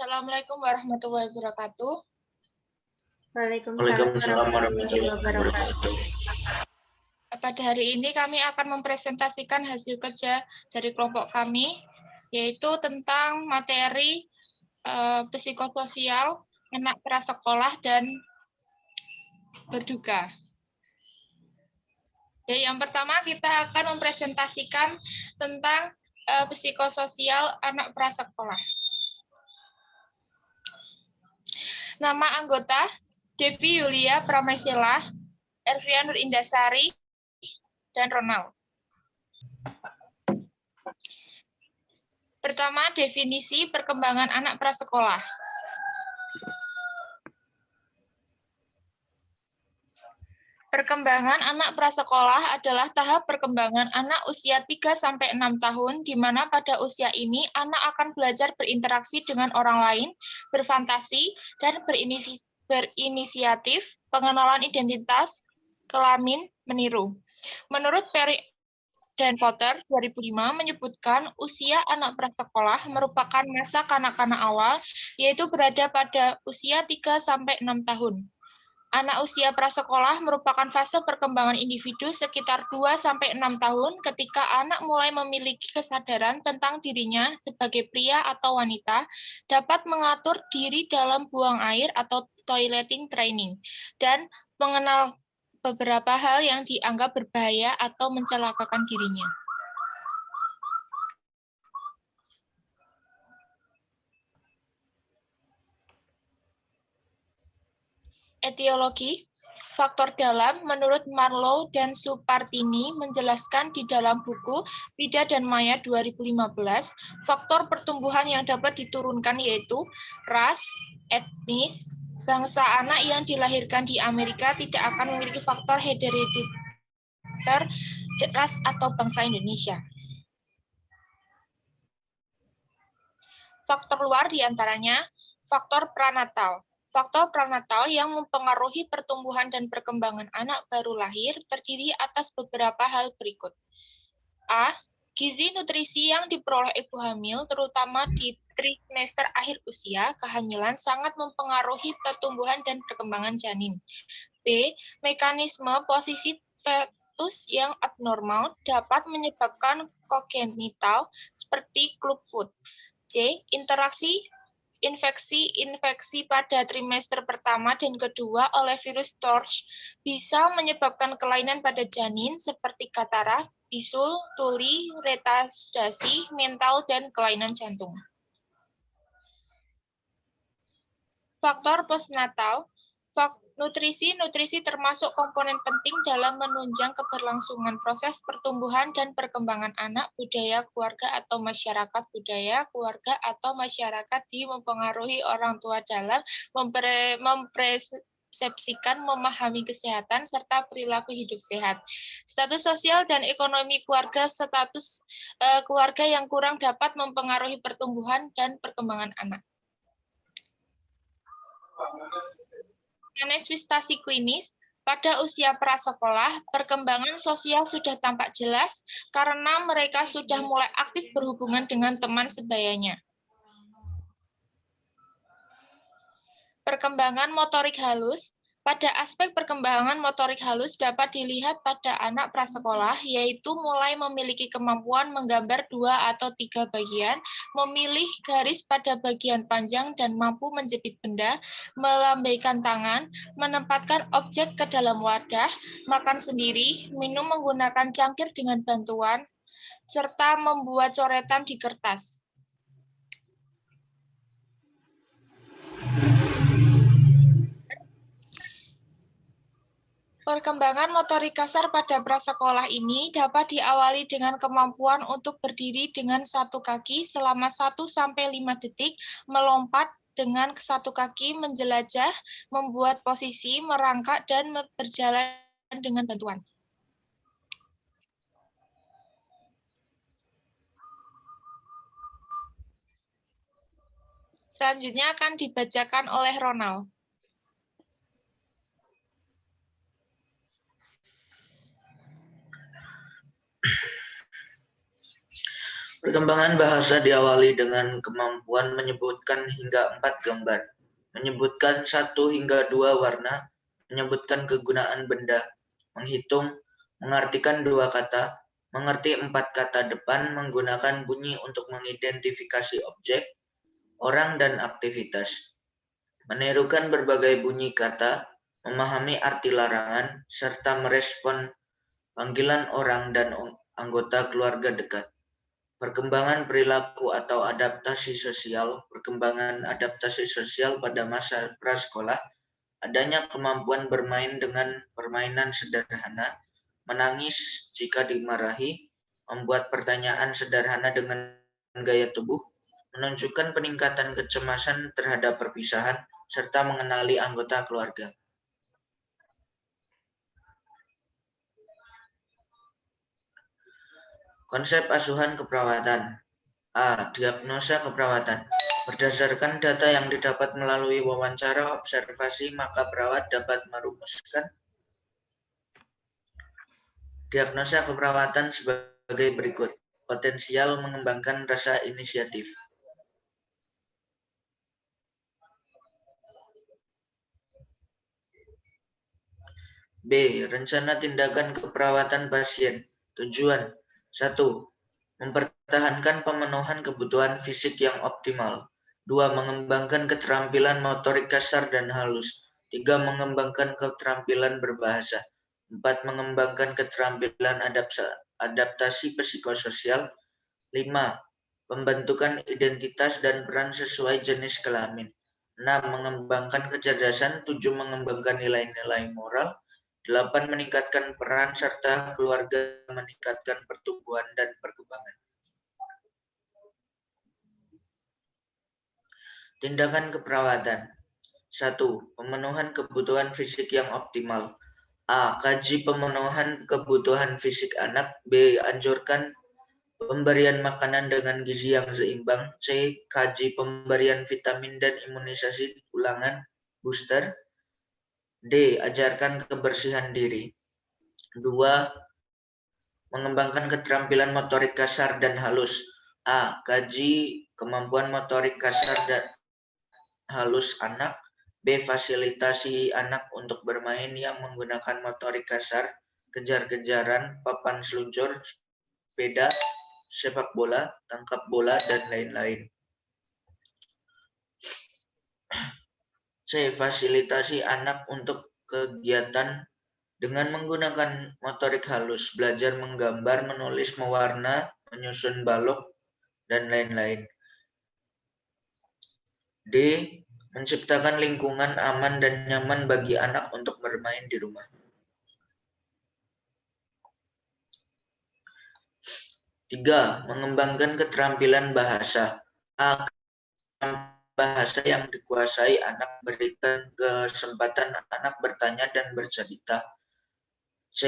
Assalamualaikum warahmatullahi wabarakatuh. Waalaikumsalam warahmatullahi wabarakatuh. Pada hari ini kami akan mempresentasikan hasil kerja dari kelompok kami, yaitu tentang materi psikososial anak prasekolah dan berduka. Ya, yang pertama kita akan mempresentasikan tentang psikososial anak prasekolah. Nama anggota Devi Yulia Pramesela, Elvia Nur Indasari, dan Ronald. Pertama, definisi perkembangan anak prasekolah. Perkembangan anak prasekolah adalah tahap perkembangan anak usia 3-6 tahun, di mana pada usia ini anak akan belajar berinteraksi dengan orang lain, berfantasi, dan berinisiatif, pengenalan identitas, kelamin, meniru. Menurut Perry dan Potter 2005 menyebutkan usia anak prasekolah merupakan masa kanak-kanak awal, yaitu berada pada usia 3-6 tahun. Anak usia prasekolah merupakan fase perkembangan individu sekitar 2-6 tahun ketika anak mulai memiliki kesadaran tentang dirinya sebagai pria atau wanita, dapat mengatur diri dalam buang air atau toileting training, dan mengenal beberapa hal yang dianggap berbahaya atau mencelakakan dirinya. Etiologi, faktor dalam menurut Marlow dan Supartini menjelaskan di dalam buku Vida dan Maya 2015, faktor pertumbuhan yang dapat diturunkan yaitu ras, etnis, bangsa anak yang dilahirkan di Amerika tidak akan memiliki faktor herediter ras atau bangsa Indonesia. Faktor luar diantaranya faktor pranatal. Faktor pranatal yang mempengaruhi pertumbuhan dan perkembangan anak baru lahir terdiri atas beberapa hal berikut. A. Gizi nutrisi yang diperoleh ibu hamil, terutama di trimester akhir usia kehamilan, sangat mempengaruhi pertumbuhan dan perkembangan janin. B. Mekanisme posisi fetus yang abnormal dapat menyebabkan kongenital seperti clubfoot. C. Infeksi pada trimester pertama dan kedua oleh virus TORCH bisa menyebabkan kelainan pada janin seperti katarak, bisul, tuli, retardasi mental, dan kelainan jantung. Faktor postnatal. Nutrisi termasuk komponen penting dalam menunjang keberlangsungan proses pertumbuhan dan perkembangan anak. Budaya keluarga atau masyarakat. Budaya keluarga atau masyarakat mempengaruhi orang tua dalam mempersepsikan, memahami kesehatan, serta perilaku hidup sehat. Status sosial dan ekonomi keluarga. Status keluarga yang kurang dapat mempengaruhi pertumbuhan dan perkembangan anak. Manifestasi klinis, pada usia prasekolah, perkembangan sosial sudah tampak jelas karena mereka sudah mulai aktif berhubungan dengan teman sebayanya. Perkembangan motorik halus. Pada aspek perkembangan motorik halus dapat dilihat pada anak prasekolah, yaitu mulai memiliki kemampuan menggambar 2 atau 3 bagian, memilih garis pada bagian panjang dan mampu menjepit benda, melambaikan tangan, menempatkan objek ke dalam wadah, makan sendiri, minum menggunakan cangkir dengan bantuan, serta membuat coretan di kertas. Perkembangan motorik kasar pada prasekolah ini dapat diawali dengan kemampuan untuk berdiri dengan satu kaki selama 1-5 detik, melompat dengan satu kaki, menjelajah, membuat posisi, merangkak, dan berjalan dengan bantuan. Selanjutnya akan dibacakan oleh Ronald. Perkembangan bahasa diawali dengan kemampuan menyebutkan hingga 4 gambar, menyebutkan 1 hingga 2 warna, menyebutkan kegunaan benda, menghitung, mengartikan 2 kata, mengerti 4 kata depan, menggunakan bunyi untuk mengidentifikasi objek, orang, dan aktivitas, menirukan berbagai bunyi kata, memahami arti larangan, serta merespon panggilan orang dan anggota keluarga dekat. Perkembangan perilaku atau adaptasi sosial. Perkembangan adaptasi sosial pada masa prasekolah, adanya kemampuan bermain dengan permainan sederhana, menangis jika dimarahi, membuat pertanyaan sederhana dengan gaya tubuh, menunjukkan peningkatan kecemasan terhadap perpisahan, serta mengenali anggota keluarga. Konsep asuhan keperawatan. A. Diagnosa keperawatan. Berdasarkan data yang didapat melalui wawancara observasi, maka perawat dapat merumuskan diagnosa keperawatan sebagai berikut. Potensial mengembangkan rasa inisiatif. B. Rencana tindakan keperawatan pasien. Tujuan 1. Mempertahankan pemenuhan kebutuhan fisik yang optimal. 2. Mengembangkan keterampilan motorik kasar dan halus. 3. Mengembangkan keterampilan berbahasa. 4. Mengembangkan keterampilan adaptasi psikososial. 5. Pembentukan identitas dan peran sesuai jenis kelamin. 6. Mengembangkan kecerdasan. 7. Mengembangkan nilai-nilai moral. 8. Meningkatkan peran serta keluarga, meningkatkan pertumbuhan dan perkembangan. Tindakan keperawatan. 1. Pemenuhan kebutuhan fisik yang optimal. A. Kaji pemenuhan kebutuhan fisik anak. B. Anjurkan pemberian makanan dengan gizi yang seimbang. C. Kaji pemberian vitamin dan imunisasi ulangan booster. D. Ajarkan kebersihan diri. 2. Mengembangkan keterampilan motorik kasar dan halus. A. Kaji kemampuan motorik kasar dan halus anak. B. Fasilitasi anak untuk bermain yang menggunakan motorik kasar, kejar-kejaran, papan seluncur, sepeda, sepak bola, tangkap bola, dan lain-lain. C. Fasilitasi anak untuk kegiatan dengan menggunakan motorik halus, belajar menggambar, menulis, mewarna, menyusun balok, dan lain-lain. D. Menciptakan lingkungan aman dan nyaman bagi anak untuk bermain di rumah. 3. Mengembangkan keterampilan bahasa. A. Bahasa yang dikuasai anak, berikan kesempatan anak bertanya dan bercerita. C.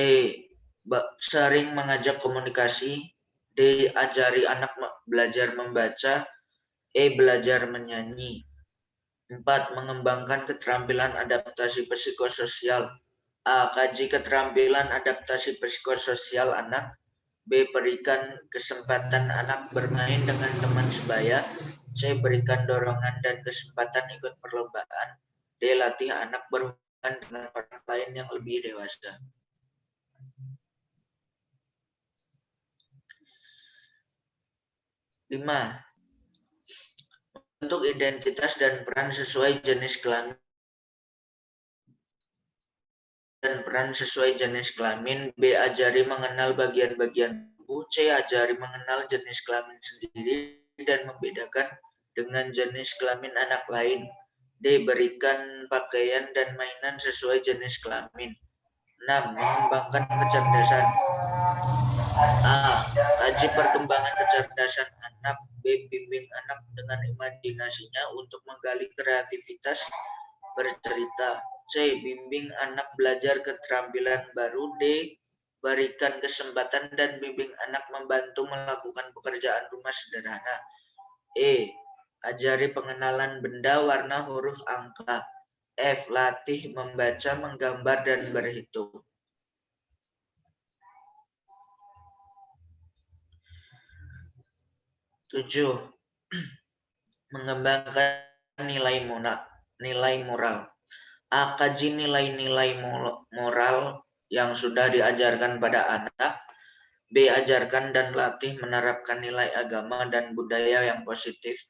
Sering mengajak komunikasi. D. Ajari anak belajar membaca. E. Belajar menyanyi. 4. Mengembangkan keterampilan adaptasi psikososial. A. Kaji keterampilan adaptasi psikososial anak. B. Berikan kesempatan anak bermain dengan teman sebaya. C. Berikan dorongan dan kesempatan ikut perlombaan. D. Latih anak berhubungan dengan orang lain yang lebih dewasa. Lima. Bentuk identitas dan peran sesuai jenis kelamin. B. Ajari mengenal bagian-bagian tubuh. C. Ajari mengenal jenis kelamin sendiri dan membedakan dengan jenis kelamin anak lain. D. Berikan pakaian dan mainan sesuai jenis kelamin. 6. Mengembangkan kecerdasan. A. Kaji perkembangan kecerdasan anak. B. Bimbing anak dengan imajinasinya untuk menggali kreativitas bercerita. C. Bimbing anak belajar keterampilan baru. D. Berikan kesempatan dan bimbing anak membantu melakukan pekerjaan rumah sederhana. E. Ajari pengenalan benda, warna, huruf, angka. F. Latih membaca, menggambar, dan berhitung. 7. Mengembangkan nilai moral. A. Kaji nilai-nilai moral yang sudah diajarkan pada anak. B. Ajarkan dan latih menerapkan nilai agama dan budaya yang positif.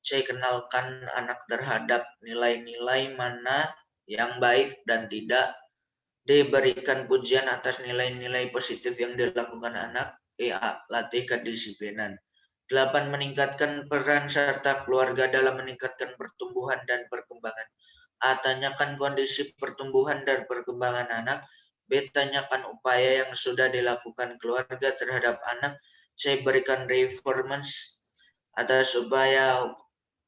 C. Kenalkan anak terhadap nilai-nilai mana yang baik dan tidak. D. Berikan pujian atas nilai-nilai positif yang dilakukan anak. E. Latih kedisiplinan. 8. Meningkatkan peran serta keluarga dalam meningkatkan pertumbuhan dan perkembangan. A. Tanyakan kondisi pertumbuhan dan perkembangan anak. B. Tanyakan upaya yang sudah dilakukan keluarga terhadap anak. C. Berikan reformance atas upaya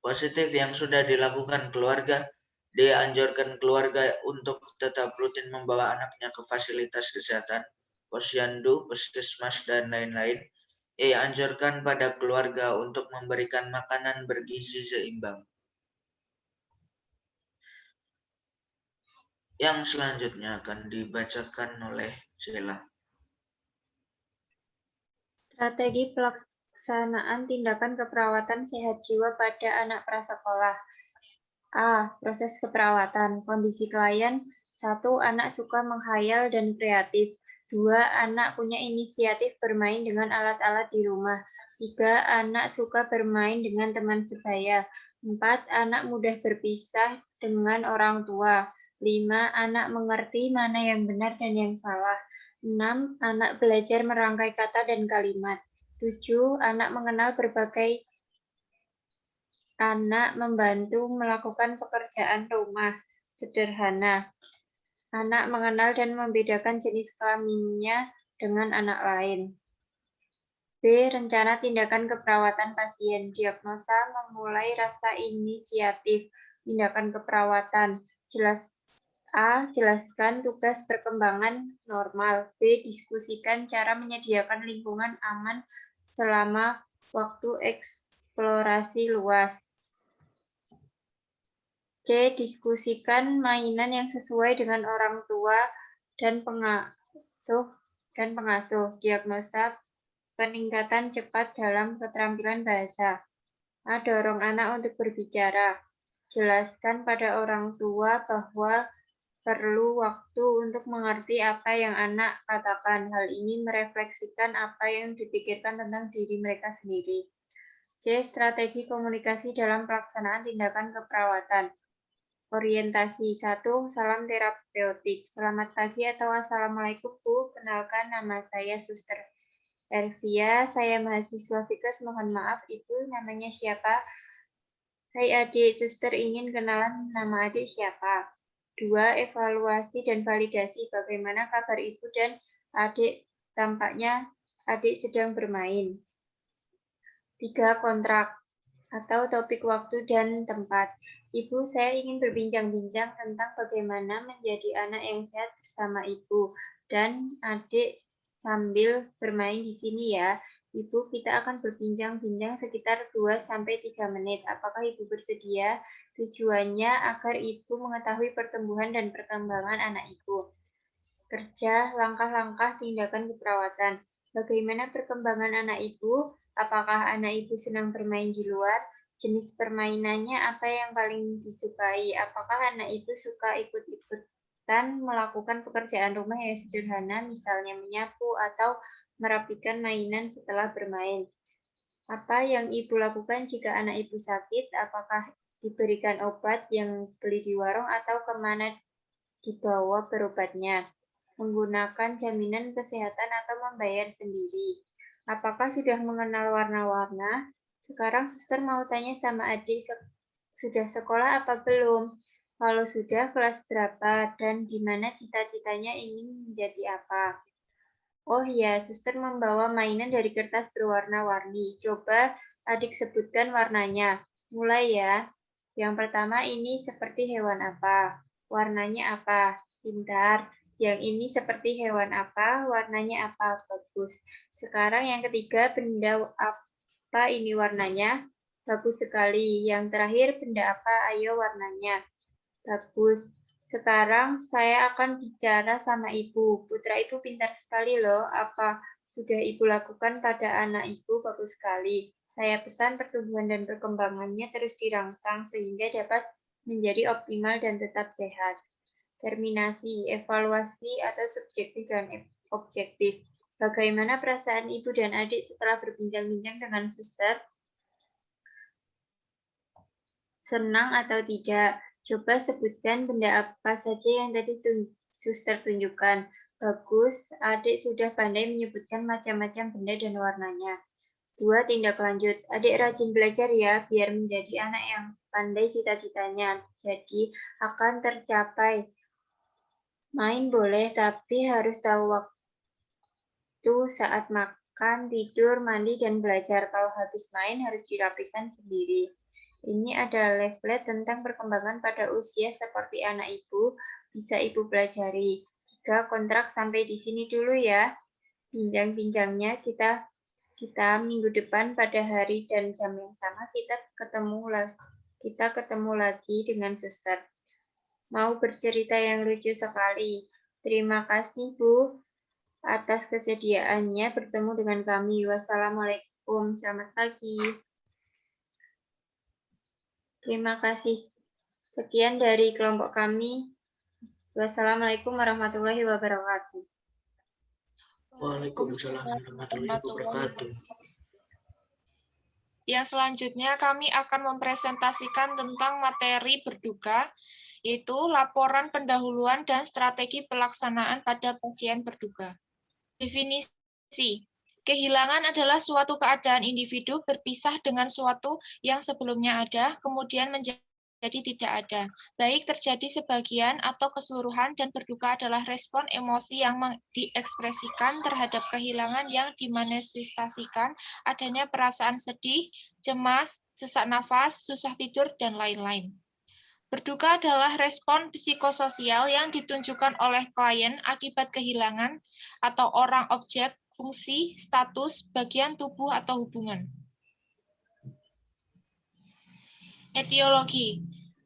positif yang sudah dilakukan keluarga. D. Anjurkan keluarga untuk tetap rutin membawa anaknya ke fasilitas kesehatan, posyandu, puskesmas, dan lain-lain. E. Anjurkan pada keluarga untuk memberikan makanan bergizi seimbang. Yang selanjutnya akan dibacakan oleh Sheila. Strategi pelaksanaan tindakan keperawatan sehat jiwa pada anak prasekolah. A. Proses keperawatan. Kondisi klien. 1. Anak suka menghayal dan kreatif. 2. Anak punya inisiatif bermain dengan alat-alat di rumah. 3. Anak suka bermain dengan teman sebaya. 4. Anak mudah berpisah dengan orang tua. 5. Anak mengerti mana yang benar dan yang salah. 6. Anak belajar merangkai kata dan kalimat. 7. Anak mengenal berbagai anak membantu melakukan pekerjaan rumah sederhana. Anak mengenal dan membedakan jenis kelaminnya dengan anak lain. B. Rencana tindakan keperawatan pasien. Diagnosa memulai rasa inisiatif tindakan keperawatan. A. Jelaskan tugas perkembangan normal. B. Diskusikan cara menyediakan lingkungan aman selama waktu eksplorasi luas. C. Diskusikan mainan yang sesuai dengan orang tua dan pengasuh. Diagnosa peningkatan cepat dalam keterampilan bahasa. A. Dorong anak untuk berbicara. Jelaskan pada orang tua bahwa perlu waktu untuk mengerti apa yang anak katakan. Hal ini merefleksikan apa yang dipikirkan tentang diri mereka sendiri. C. Strategi komunikasi dalam pelaksanaan tindakan keperawatan. Orientasi. 1. Salam terapeutik. Selamat pagi atau Assalamualaikum Bu. Kenalkan, nama saya Suster Elvia. Saya mahasiswa Fikes. Mohon maaf Ibu, namanya siapa? Hai adik, Suster ingin kenalan nama adik siapa? 2. Evaluasi dan validasi. Bagaimana kabar Ibu dan adik? Tampaknya adik sedang bermain. 3. Kontrak atau topik waktu dan tempat. Ibu, saya ingin berbincang-bincang tentang bagaimana menjadi anak yang sehat bersama Ibu dan adik sambil bermain di sini ya. Ibu, kita akan berbincang-bincang sekitar 2-3 menit. Apakah Ibu bersedia? Tujuannya agar Ibu mengetahui pertumbuhan dan perkembangan anak Ibu. Kerja, langkah-langkah tindakan keperawatan. Bagaimana perkembangan anak Ibu? Apakah anak Ibu senang bermain di luar? Jenis permainannya apa yang paling disukai? Apakah anak Ibu suka ikut-ikutan melakukan pekerjaan rumah yang sederhana, misalnya menyapu atau merapikan mainan setelah bermain? Apa yang Ibu lakukan jika anak Ibu sakit? Apakah diberikan obat yang beli di warung atau kemana dibawa berobatnya? Menggunakan jaminan kesehatan atau membayar sendiri? Apakah sudah mengenal warna-warna? Sekarang Suster mau tanya sama adik, sudah sekolah apa belum? Kalau sudah, kelas berapa? Dan gimana cita-citanya ingin menjadi apa? Oh ya, Suster membawa mainan dari kertas berwarna-warni. Coba adik sebutkan warnanya. Mulai ya. Yang pertama ini seperti hewan apa? Warnanya apa? Pintar. Yang ini seperti hewan apa? Warnanya apa? Bagus. Sekarang yang ketiga, benda apa ini warnanya? Bagus sekali. Yang terakhir, benda apa? Ayo warnanya. Bagus. Sekarang saya akan bicara sama Ibu. Putra Ibu pintar sekali loh. Apa sudah Ibu lakukan pada anak Ibu? Bagus sekali. Saya pesan pertumbuhan dan perkembangannya terus dirangsang sehingga dapat menjadi optimal dan tetap sehat. Terminasi, evaluasi atau subjektif dan objektif. Bagaimana perasaan ibu dan adik setelah berbincang-bincang dengan suster? Senang atau tidak? Coba sebutkan benda apa saja yang tadi suster tunjukkan. Bagus, adik sudah pandai menyebutkan macam-macam benda dan warnanya. 2. Tindak lanjut. Adik rajin belajar ya, biar menjadi anak yang pandai cita-citanya. Jadi akan tercapai. Main boleh, tapi harus tahu waktu saat makan, tidur, mandi, dan belajar. Kalau habis main harus dirapikan sendiri. Ini ada leaflet tentang perkembangan pada usia seperti anak ibu, bisa ibu pelajari. 3. Kontrak sampai di sini dulu ya. Bincang-bincangnya kita minggu depan pada hari dan jam yang sama kita ketemu lagi dengan suster. Mau bercerita yang lucu sekali. Terima kasih Bu atas kesediaannya bertemu dengan kami. Wassalamualaikum. Selamat pagi. Terima kasih. Sekian dari kelompok kami. Wassalamualaikum warahmatullahi wabarakatuh. Waalaikumsalam warahmatullahi wabarakatuh. Yang selanjutnya kami akan mempresentasikan tentang materi berduka, yaitu laporan pendahuluan dan strategi pelaksanaan pada pasien berduka. Definisi. Kehilangan adalah suatu keadaan individu berpisah dengan suatu yang sebelumnya ada, kemudian menjadi tidak ada. Baik terjadi sebagian atau keseluruhan, dan berduka adalah respon emosi yang diekspresikan terhadap kehilangan yang dimanifestasikan adanya perasaan sedih, cemas, sesak nafas, susah tidur, dan lain-lain. Berduka adalah respon psikososial yang ditunjukkan oleh klien akibat kehilangan atau orang, objek, fungsi, status, bagian tubuh, atau hubungan. Etiologi.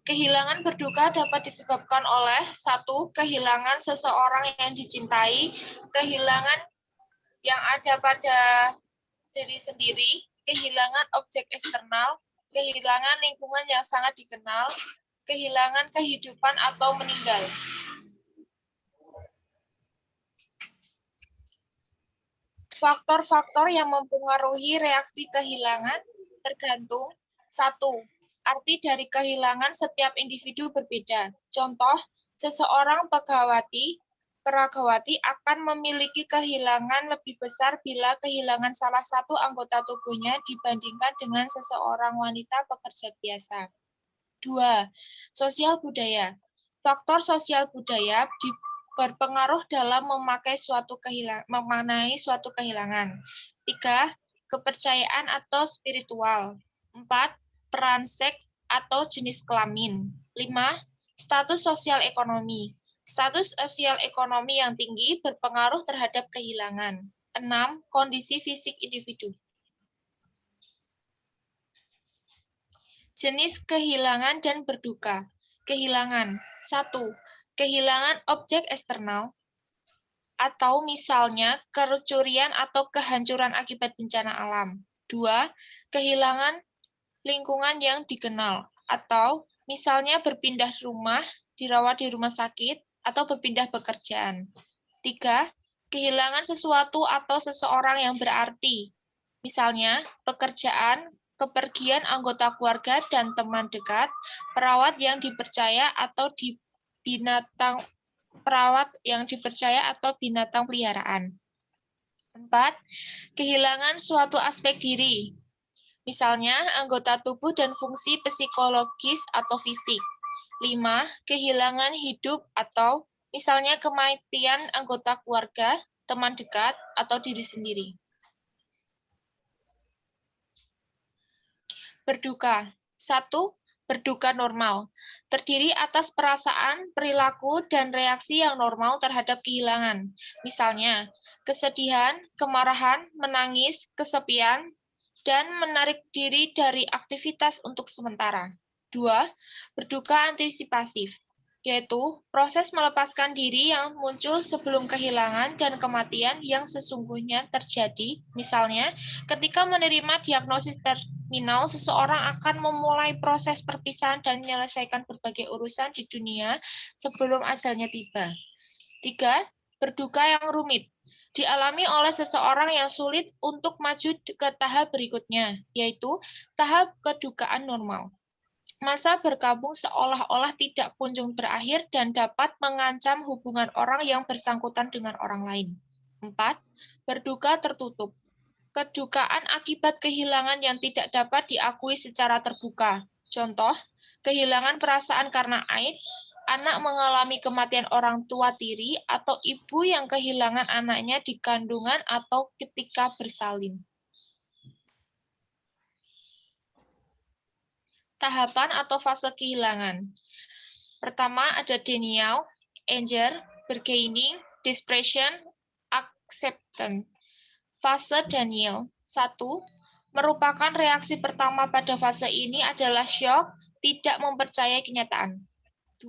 Kehilangan berduka dapat disebabkan oleh 1. Kehilangan seseorang yang dicintai, kehilangan yang ada pada diri sendiri, kehilangan objek eksternal, kehilangan lingkungan yang sangat dikenal, kehilangan kehidupan atau meninggal. Faktor-faktor yang mempengaruhi reaksi kehilangan tergantung 1. Arti dari kehilangan setiap individu berbeda. Contoh, seseorang peragawati akan memiliki kehilangan lebih besar bila kehilangan salah satu anggota tubuhnya dibandingkan dengan seseorang wanita pekerja biasa. 2. Sosial budaya. Faktor sosial budaya berpengaruh dalam memaknai suatu kehilangan. 3. Kepercayaan atau spiritual. 4. Peran seks atau jenis kelamin. 5. Status sosial ekonomi. Status sosial ekonomi yang tinggi berpengaruh terhadap kehilangan. 6. Kondisi fisik individu. Jenis kehilangan dan berduka. Kehilangan. 1. Kehilangan objek eksternal, atau misalnya kecurian atau kehancuran akibat bencana alam. 2. Kehilangan lingkungan yang dikenal, atau misalnya berpindah rumah, dirawat di rumah sakit, atau berpindah pekerjaan. 3. Kehilangan sesuatu atau seseorang yang berarti, misalnya pekerjaan, kepergian anggota keluarga dan teman dekat, perawat yang dipercaya atau binatang peliharaan. 4. Kehilangan suatu aspek diri, misalnya anggota tubuh dan fungsi psikologis atau fisik. 5. Kehilangan hidup atau misalnya kematian anggota keluarga, teman dekat, atau diri sendiri. Berduka. 1. Berduka normal. Terdiri atas perasaan, perilaku, dan reaksi yang normal terhadap kehilangan. Misalnya, kesedihan, kemarahan, menangis, kesepian, dan menarik diri dari aktivitas untuk sementara. 2. Berduka antisipatif. yaitu proses melepaskan diri yang muncul sebelum kehilangan dan kematian yang sesungguhnya terjadi. Misalnya, ketika menerima diagnosis terminal, seseorang akan memulai proses perpisahan dan menyelesaikan berbagai urusan di dunia sebelum ajalnya tiba. 3. Berduka yang rumit. Dialami oleh seseorang yang sulit untuk maju ke tahap berikutnya, yaitu tahap kedukaan normal. Masa berkabung seolah-olah tidak kunjung berakhir dan dapat mengancam hubungan orang yang bersangkutan dengan orang lain. 4. Berduka tertutup. Kedukaan akibat kehilangan yang tidak dapat diakui secara terbuka. Contoh, kehilangan perasaan karena AIDS, anak mengalami kematian orang tua tiri, atau ibu yang kehilangan anaknya di kandungan atau ketika bersalin. Tahapan atau fase kehilangan. Pertama ada denial, anger, bargaining, depression, acceptance. Fase denial. 1. Merupakan reaksi pertama pada fase ini adalah syok, tidak mempercayai kenyataan. 2.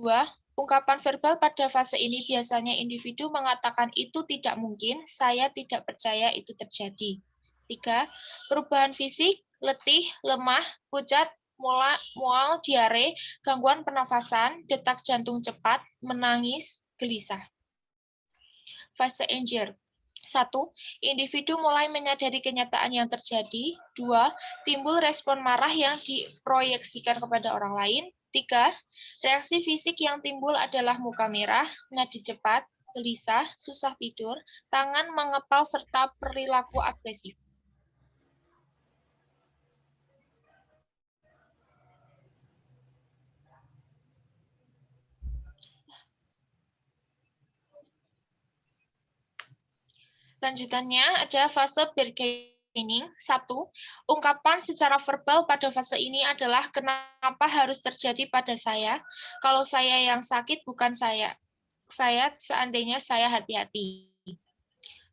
Ungkapan verbal pada fase ini biasanya individu mengatakan itu tidak mungkin, saya tidak percaya itu terjadi. 3. Perubahan fisik, letih, lemah, pucat, mual, diare, gangguan pernafasan, detak jantung cepat, menangis, gelisah. Fase anger. 1. Individu mulai menyadari kenyataan yang terjadi. 2. Timbul respon marah yang diproyeksikan kepada orang lain. 3. Reaksi fisik yang timbul adalah muka merah, nadi cepat, gelisah, susah tidur, tangan mengepal, serta perilaku agresif. Lanjutannya ada fase bargaining. 1. Ungkapan secara verbal pada fase ini adalah kenapa harus terjadi pada saya? Kalau saya yang sakit bukan saya. Saya seandainya saya hati-hati.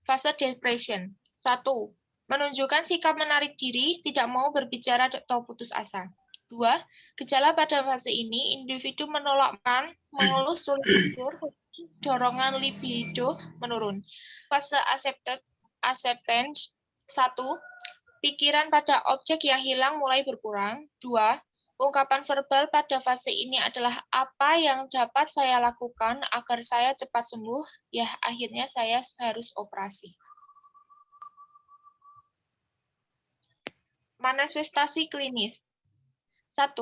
Fase depression. 1. Menunjukkan sikap menarik diri, tidak mau berbicara atau putus asa. 2. Gejala pada fase ini, individu menolak makan, mengeluh sulit tidur, dorongan libido menurun. Fase acceptance. 1. Pikiran pada objek yang hilang mulai berkurang. 2. Ungkapan verbal pada fase ini adalah apa yang dapat saya lakukan agar saya cepat sembuh, ya akhirnya saya harus operasi. Manifestasi klinis. 1.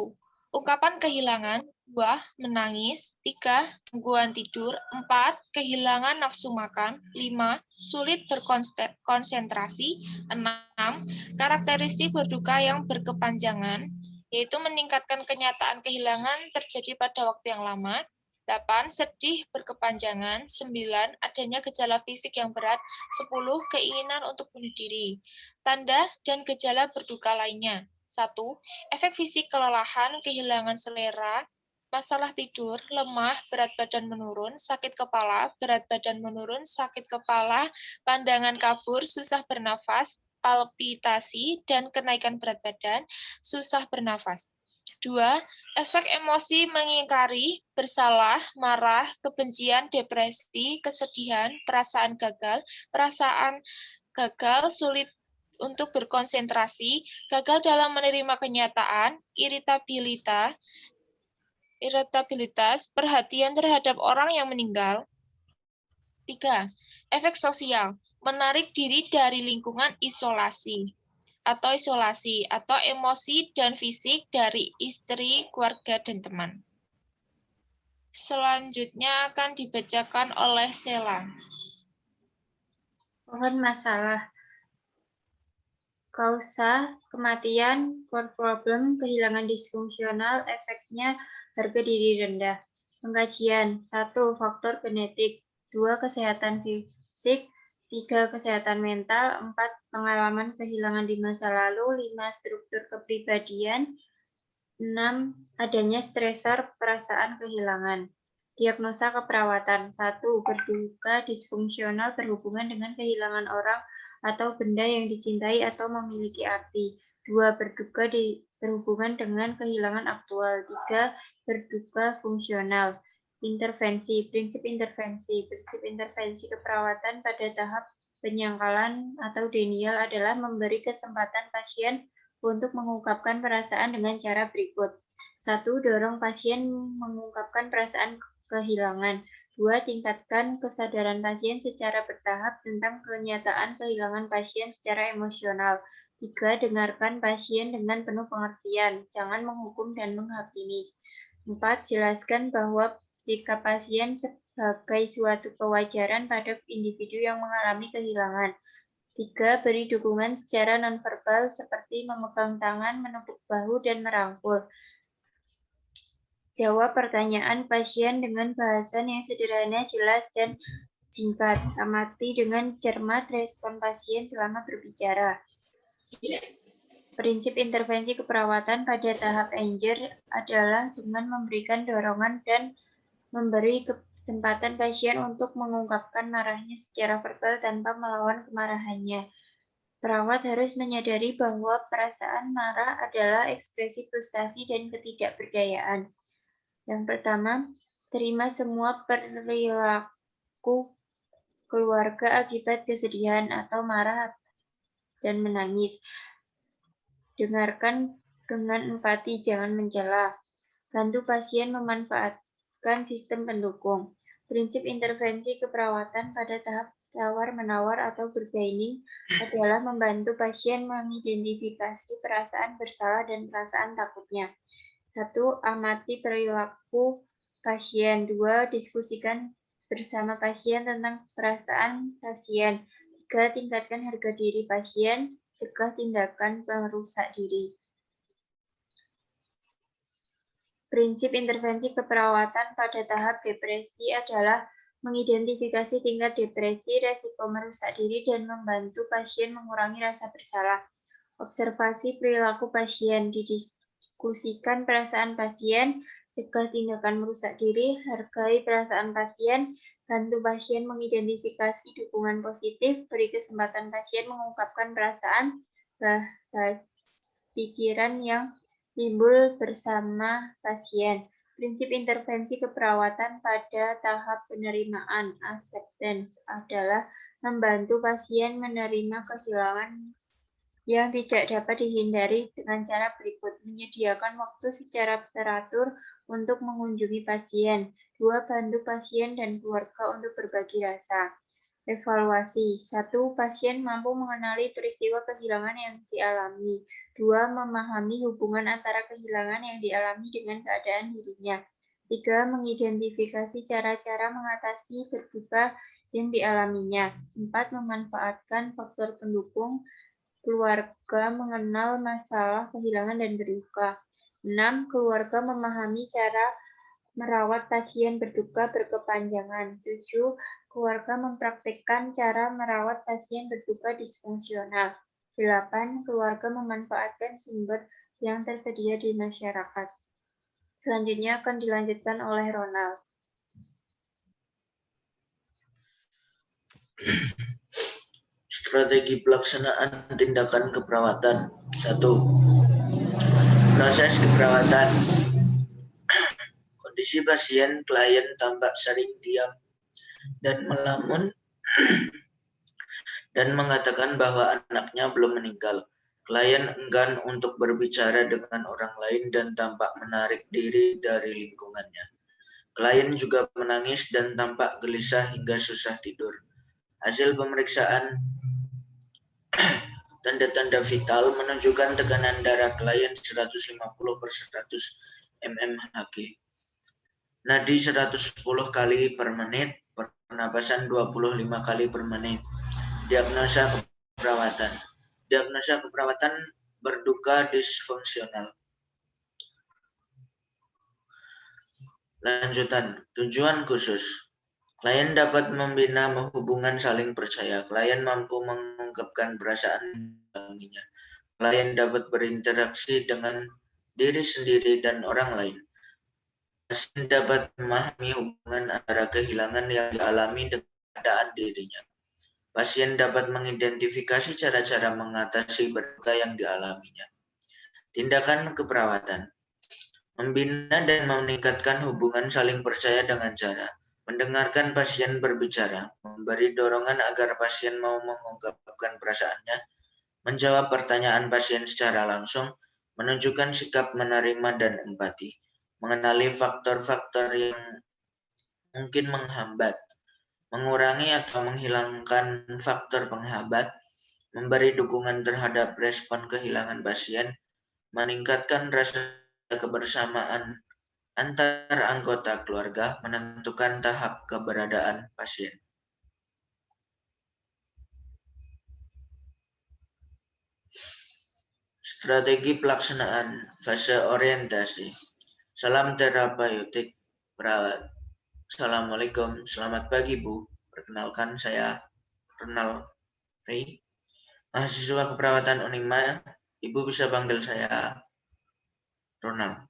Ungkapan kehilangan. 2. Menangis. 3. Gangguan tidur. 4. Kehilangan nafsu makan. 5. Sulit berkonsentrasi. 6. Karakteristik berduka yang berkepanjangan, yaitu meningkatkan kenyataan kehilangan terjadi pada waktu yang lama. 8. Sedih berkepanjangan. 9. Adanya gejala fisik yang berat. 10. Keinginan untuk bunuh diri. Tanda dan gejala berduka lainnya. 1. Efek fisik kelelahan, kehilangan selera, masalah tidur, lemah, berat badan menurun, sakit kepala, berat badan menurun, sakit kepala, pandangan kabur, susah bernafas, palpitasi, dan kenaikan berat badan, susah bernafas. 2. Efek emosi mengingkari, bersalah, marah, kebencian, depresi, kesedihan, perasaan gagal, sulit untuk berkonsentrasi, gagal dalam menerima kenyataan, iritabilitas, perhatian terhadap orang yang meninggal. 3. Efek sosial, menarik diri dari lingkungan isolasi, atau emosi dan fisik dari istri, keluarga, dan teman. Selanjutnya akan dibacakan oleh Sela. Pohon masalah. Kausa, kematian, core problem, kehilangan disfungsional, efeknya harga diri rendah. Pengkajian. 1. Faktor genetik. 2. Kesehatan fisik. 3. Kesehatan mental. 4. Pengalaman kehilangan di masa lalu. 5. Struktur kepribadian. 6. Adanya stresor perasaan kehilangan. Diagnosa keperawatan. 1. Berduka disfungsional berhubungan dengan kehilangan orang atau benda yang dicintai atau memiliki arti. 2. Berduka berhubungan dengan kehilangan aktual. 3. Berduka fungsional. Intervensi, prinsip intervensi. Prinsip intervensi keperawatan pada tahap penyangkalan atau denial adalah memberi kesempatan pasien untuk mengungkapkan perasaan dengan cara berikut. 1. Dorong pasien mengungkapkan perasaan kehilangan. 2. Tingkatkan kesadaran pasien secara bertahap tentang kenyataan kehilangan pasien secara emosional. 3. Dengarkan pasien dengan penuh pengertian. Jangan menghukum dan menghakimi. 4. Jelaskan bahwa sikap pasien sebagai suatu kewajaran pada individu yang mengalami kehilangan. 3. Beri dukungan secara nonverbal seperti memegang tangan, menepuk bahu, dan merangkul. Jawab pertanyaan pasien dengan bahasan yang sederhana, jelas, dan singkat. Amati dengan cermat respon pasien selama berbicara. Prinsip intervensi keperawatan pada tahap Anger adalah dengan memberikan dorongan dan memberi kesempatan pasien untuk mengungkapkan marahnya secara verbal tanpa melawan kemarahannya. Perawat harus menyadari bahwa perasaan marah adalah ekspresi frustasi dan ketidakberdayaan. Yang pertama, terima semua perilaku keluarga akibat kesedihan atau marah dan menangis. Dengarkan dengan empati, jangan mencela. Bantu pasien memanfaatkan sistem pendukung. Prinsip intervensi keperawatan pada tahap tawar-menawar atau bergaining adalah membantu pasien mengidentifikasi perasaan bersalah dan perasaan takutnya. 1. Amati perilaku pasien. 2. Diskusikan bersama pasien tentang perasaan pasien. 3. Tingkatkan harga diri pasien. Cegah tindakan merusak diri. Prinsip intervensi keperawatan pada tahap depresi adalah mengidentifikasi tingkat depresi, resiko merusak diri, dan membantu pasien mengurangi rasa bersalah. Observasi perilaku pasien, didiskusikan perasaan pasien, cegah tindakan merusak diri, hargai perasaan pasien, bantu pasien mengidentifikasi dukungan positif, beri kesempatan pasien mengungkapkan perasaan, bahas pikiran yang timbul bersama pasien. Prinsip intervensi keperawatan pada tahap penerimaan, acceptance, adalah membantu pasien menerima kehilangan yang tidak dapat dihindari dengan cara berikut. Menyediakan waktu secara teratur untuk mengunjungi pasien. 2. Bantu pasien dan keluarga untuk berbagi rasa. Evaluasi. 1. Pasien mampu mengenali peristiwa kehilangan yang dialami. 2. Memahami hubungan antara kehilangan yang dialami dengan keadaan dirinya. 3. Mengidentifikasi cara-cara mengatasi berduka yang dialaminya. 4. Memanfaatkan faktor pendukung keluarga mengenal masalah kehilangan dan berduka. 6. Keluarga memahami cara merawat pasien berduka berkepanjangan. 7. Keluarga mempraktikkan cara merawat pasien berduka disfungsional. 8. Keluarga memanfaatkan sumber yang tersedia di masyarakat. Selanjutnya akan dilanjutkan oleh Ronald. Strategi pelaksanaan tindakan keperawatan. 1. Proses keperawatan. Kondisi pasien klien tampak sering diam dan melamun dan mengatakan bahwa anaknya belum meninggal. Klien enggan untuk berbicara dengan orang lain dan tampak menarik diri dari lingkungannya. Klien juga menangis dan tampak gelisah hingga susah tidur. Hasil pemeriksaan tanda-tanda vital menunjukkan tekanan darah klien 150/100 mmHg. Nadi 110 kali per menit, pernapasan 25 kali per menit. Diagnosa keperawatan. Diagnosa keperawatan berduka disfungsional. Lanjutan, tujuan khusus. Klien dapat membina hubungan saling percaya. Klien mampu mengungkapkan perasaan dirinya. Klien dapat berinteraksi dengan diri sendiri dan orang lain. Pasien dapat memahami hubungan antara kehilangan yang dialami dengan keadaan dirinya. Pasien dapat mengidentifikasi cara-cara mengatasi berduka yang dialaminya. Tindakan keperawatan. Membina dan meningkatkan hubungan saling percaya dengan cara mendengarkan pasien berbicara, memberi dorongan agar pasien mau mengungkapkan perasaannya, menjawab pertanyaan pasien secara langsung, menunjukkan sikap menerima dan empati, mengenali faktor-faktor yang mungkin menghambat, mengurangi atau menghilangkan faktor penghambat, memberi dukungan terhadap respon kehilangan pasien, meningkatkan rasa kebersamaan antar anggota keluarga, menentukan tahap keberadaan pasien. Strategi pelaksanaan fase orientasi. Salam terapeutik perawat. Assalamualaikum, selamat pagi Bu. Perkenalkan saya Ronald Ray, mahasiswa keperawatan Unima. Ibu bisa panggil saya Ronald.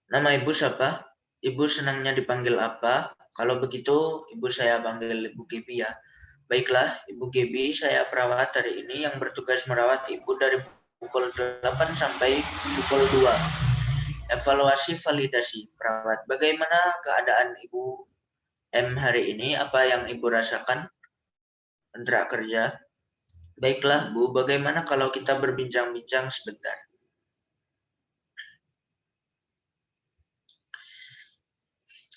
Nama Ibu siapa? Ibu senangnya dipanggil apa? Kalau begitu, Ibu saya panggil Ibu Gebi ya. Baiklah, Ibu Gebi, saya perawat hari ini yang bertugas merawat Ibu dari pukul 8 sampai pukul 2. Evaluasi validasi perawat. Bagaimana keadaan Ibu M hari ini? Apa yang Ibu rasakan? Kontrak kerja. Baiklah, Bu, bagaimana kalau kita berbincang-bincang sebentar?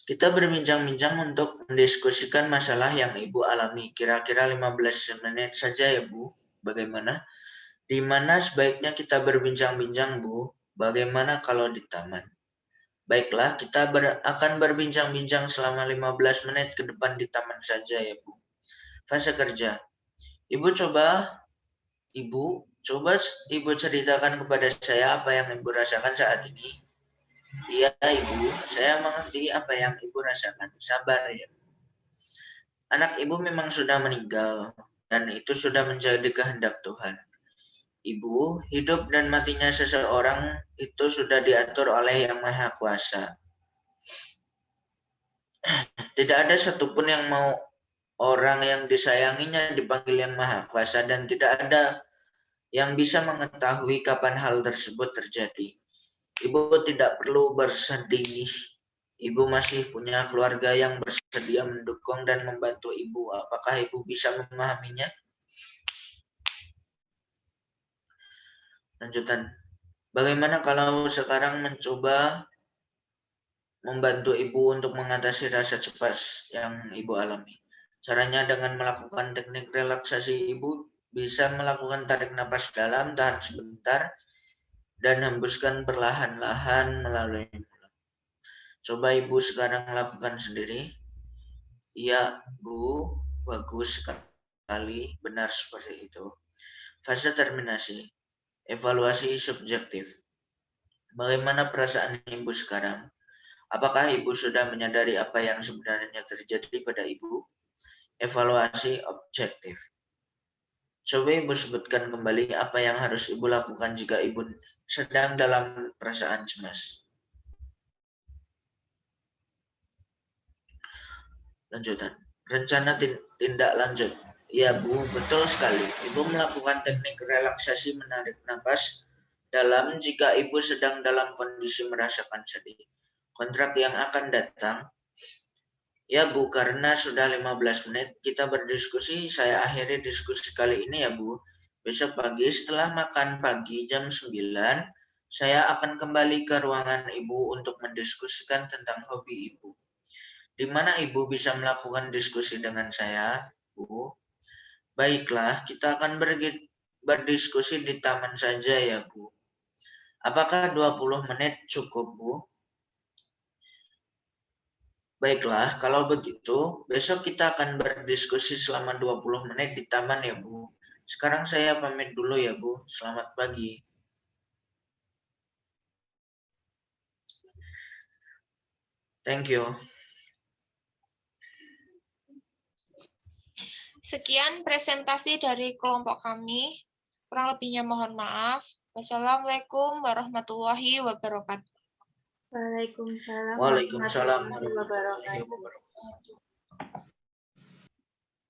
Kita berbincang-bincang untuk mendiskusikan masalah yang Ibu alami. Kira-kira 15 menit saja ya, Bu. Bagaimana? Di mana sebaiknya kita berbincang-bincang, Bu? Bagaimana kalau di taman? Baiklah, kita akan berbincang-bincang selama 15 menit ke depan di taman saja ya, Bu. Fase kerja. Ibu coba ceritakan kepada saya apa yang Ibu rasakan saat ini. Iya, Ibu, saya mengerti apa yang Ibu rasakan. Sabar ya. Anak Ibu memang sudah meninggal, dan itu sudah menjadi kehendak Tuhan. Ibu, hidup dan matinya seseorang itu sudah diatur oleh Yang Maha Kuasa. Tidak ada satupun yang mau orang yang disayanginya dipanggil Yang Maha Kuasa, dan tidak ada yang bisa mengetahui kapan hal tersebut terjadi. Ibu tidak perlu bersedih. Ibu masih punya keluarga yang bersedia mendukung dan membantu Ibu. Apakah Ibu bisa memahaminya? Lanjutan. Bagaimana kalau sekarang mencoba membantu Ibu untuk mengatasi rasa cemas yang Ibu alami? Caranya dengan melakukan teknik relaksasi. Ibu bisa melakukan tarik napas dalam, tahan sebentar, dan hembuskan perlahan-lahan melalui mulut. Coba Ibu sekarang lakukan sendiri. Iya, Bu, bagus sekali, benar seperti itu. Fase terminasi, evaluasi subjektif. Bagaimana perasaan Ibu sekarang? Apakah Ibu sudah menyadari apa yang sebenarnya terjadi pada Ibu? Evaluasi objektif. Coba Ibu sebutkan kembali apa yang harus Ibu lakukan jika Ibu sedang dalam perasaan cemas. Lanjutan. Rencana tindak lanjut. Ya Bu, betul sekali. Ibu melakukan teknik relaksasi menarik napas dalam jika Ibu sedang dalam kondisi merasakan sedih. Kontrak yang akan datang. Ya Bu, karena sudah 15 menit kita berdiskusi, saya akhiri diskusi kali ini ya Bu. Besok pagi setelah makan pagi jam 9, saya akan kembali ke ruangan Ibu untuk mendiskusikan tentang hobi Ibu. Di mana Ibu bisa melakukan diskusi dengan saya, Bu? Baiklah, kita akan berdiskusi di taman saja ya, Bu. Apakah 20 menit cukup, Bu? Baiklah, kalau begitu, besok kita akan berdiskusi selama 20 menit di taman ya, Bu. Sekarang saya pamit dulu ya, Bu. Selamat pagi. Thank you. Sekian presentasi dari kelompok kami. Kurang lebihnya mohon maaf. Wassalamualaikum warahmatullahi wabarakatuh. Waalaikumsalam Waalaikumsalam warahmatullahi wabarakatuh. warahmatullahi wabarakatuh.